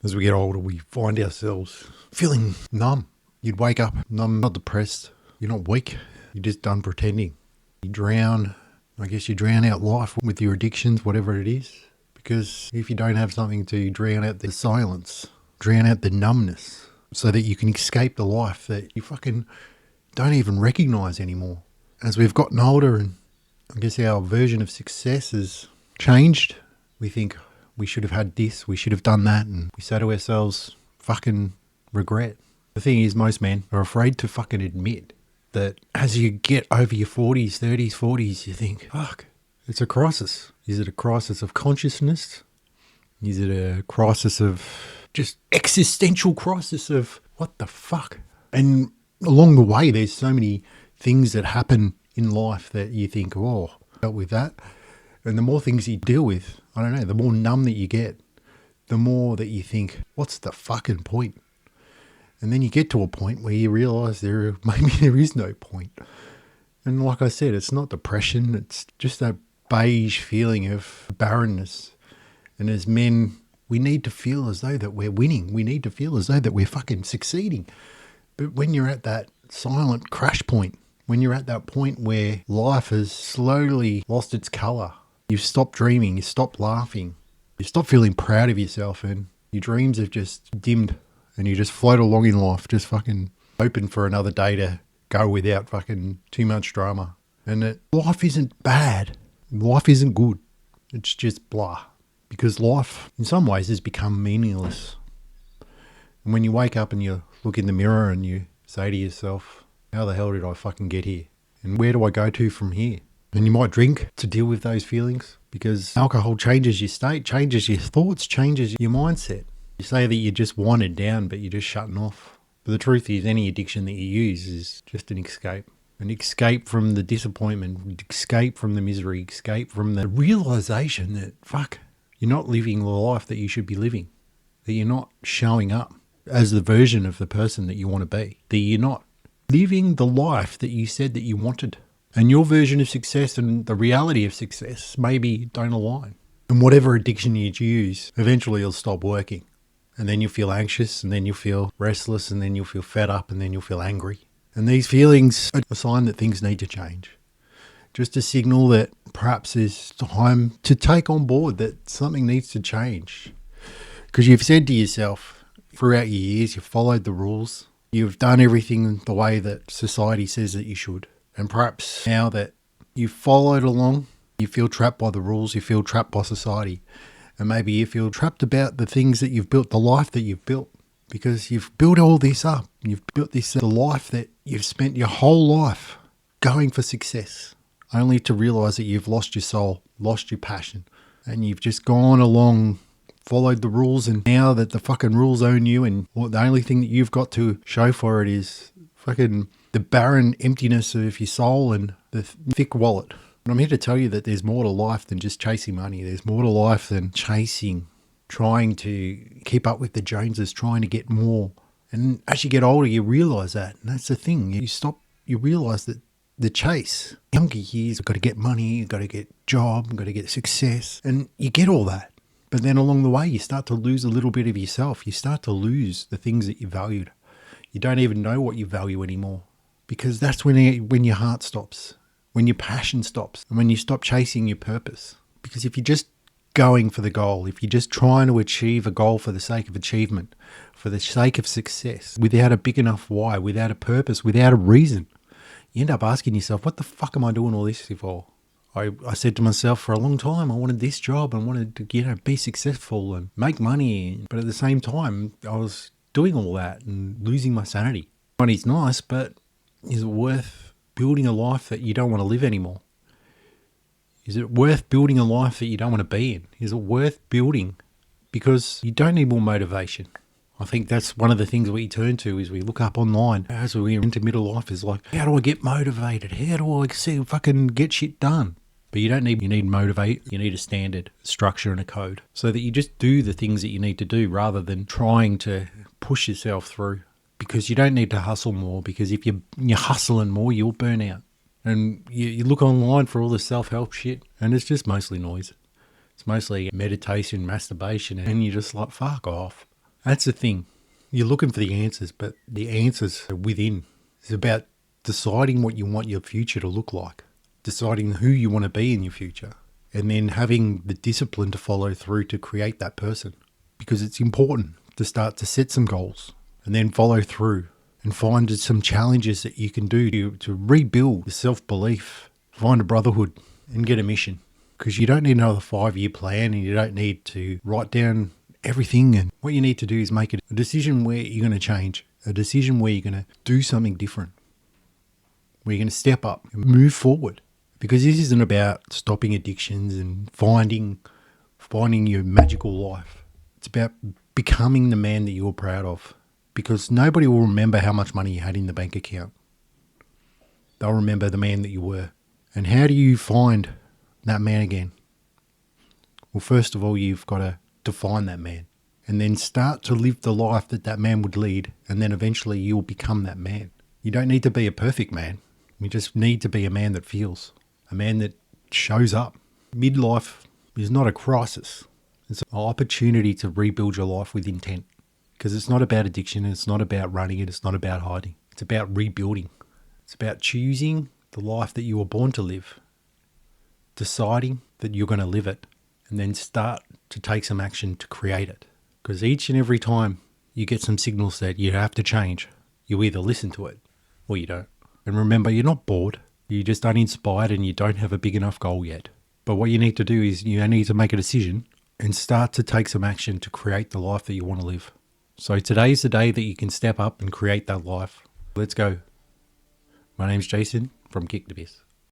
As we get older, we find ourselves feeling numb. You'd wake up numb, not depressed. You're not weak. You're just done pretending. You drown. I guess you drown out life with your addictions, whatever it is. Because if you don't have something to drown out the silence, drown out the numbness, so that you can escape the life that you fucking don't even recognize anymore. As we've gotten older, and I guess our version of success has changed, we think we should have had this, we should have done that, and we say to ourselves, fucking regret. The thing is, most men are afraid to fucking admit that as you get over your 40s, 30s, 40s, you think, fuck, it's a crisis. Is it a crisis of consciousness? Is it a crisis of just existential crisis of what the fuck? And along the way, there's so many things that happen in life that you think, oh, dealt with that. And the more things you deal with, I don't know, the more numb that you get, the more that you think, what's the fucking point? And then you get to a point where you realise maybe there is no point. And like I said, it's not depression, it's just that beige feeling of barrenness. And as men, we need to feel as though that we're winning. We need to feel as though that we're fucking succeeding. But when you're at that silent crash point, when you're at that point where life has slowly lost its colour, you've stopped dreaming, you stopped laughing, you stop feeling proud of yourself, and your dreams have just dimmed, and you just float along in life, just fucking hoping for another day to go without fucking too much drama. And that life isn't bad. Life isn't good. It's just blah. Because life, in some ways, has become meaningless. And when you wake up and you look in the mirror and you say to yourself, how the hell did I fucking get here? And where do I go to from here? And you might drink to deal with those feelings, because alcohol changes your state, changes your thoughts, changes your mindset. You say that you're just winded down, but you're just shutting off. But the truth is, any addiction that you use is just an escape from the disappointment, escape from the misery, escape from the realization that, fuck, you're not living the life that you should be living, that you're not showing up as the version of the person that you want to be, that you're not living the life that you said that you wanted. And your version of success and the reality of success maybe don't align. And whatever addiction you use, eventually it'll stop working. And then you'll feel anxious, and then you'll feel restless, and then you'll feel fed up, and then you'll feel angry. And these feelings are a sign that things need to change. Just a signal that perhaps it's time to take on board that something needs to change. Because you've said to yourself, throughout your years, you've followed the rules. You've done everything the way that society says that you should. And perhaps now that you've followed along, you feel trapped by the rules, you feel trapped by society. And maybe you feel trapped about the things that you've built, the life that you've built. Because you've built all this up. You've built the life that you've spent your whole life going for success. Only to realise that you've lost your soul, lost your passion. And you've just gone along, followed the rules, and now that the fucking rules own you, and the only thing that you've got to show for it is fucking the barren emptiness of your soul and the thick wallet. And I'm here to tell you that there's more to life than just chasing money. There's more to life than trying to keep up with the Joneses, trying to get more. And as you get older, you realise that. And that's the thing. You realise that the chase, younger years, you've got to get money, you've got to get job, you've got to get success. And you get all that. But then along the way, you start to lose a little bit of yourself. You start to lose the things that you valued. You don't even know what you value anymore. Because that's when your heart stops, when your passion stops, and when you stop chasing your purpose. Because if you're just going for the goal, if you're just trying to achieve a goal for the sake of achievement, for the sake of success, without a big enough why, without a purpose, without a reason, you end up asking yourself, what the fuck am I doing all this for? I said to myself for a long time, I wanted this job and wanted to, be successful and make money. But at the same time, I was doing all that and losing my sanity. Money's nice, but is it worth building a life that you don't want to live anymore? Is it worth building a life that you don't want to be in? Is it worth building? Because you don't need more motivation. I think that's one of the things we turn to is we look up online as we're into middle life is like, how do I get motivated? How do I fucking get shit done? But you need motivate. You need a standard, structure and a code so that you just do the things that you need to do rather than trying to push yourself through. Because you don't need to hustle more, because if you're hustling more, you'll burn out. And you look online for all the self-help shit and it's just mostly noise. It's mostly meditation, masturbation, and you're just like, fuck off. That's the thing. You're looking for the answers, but the answers are within. It's about deciding what you want your future to look like, deciding who you want to be in your future, and then having the discipline to follow through to create that person. Because it's important to start to set some goals and then follow through and find some challenges that you can do to rebuild your self-belief, find a brotherhood and get a mission. Because you don't need another 5-year plan, and you don't need to write down everything. And what you need to do is make a decision where you're going to change, a decision where you're going to do something different, where you're going to step up and move forward. Because this isn't about stopping addictions and finding your magical life. It's about becoming the man that you're proud of. Because nobody will remember how much money you had in the bank account. They'll remember the man that you were. And how do you find that man again? Well, first of all, you've got to define that man and then start to live the life that that man would lead. And then eventually you'll become that man. You don't need to be a perfect man. You just need to be a man that feels, a man that shows up. Midlife is not a crisis. It's an opportunity to rebuild your life with intent. Because it's not about addiction, it's not about running it, it's not about hiding. It's about rebuilding. It's about choosing the life that you were born to live, deciding that you're going to live it, and then start to take some action to create it. Because each and every time you get some signals that you have to change, you either listen to it or you don't. And remember, you're not bored. You're just uninspired and you don't have a big enough goal yet. But what you need to do is you need to make a decision and start to take some action to create the life that you want to live. So today's the day that you can step up and create that life. Let's go. My name's Jason from Kick the Biz.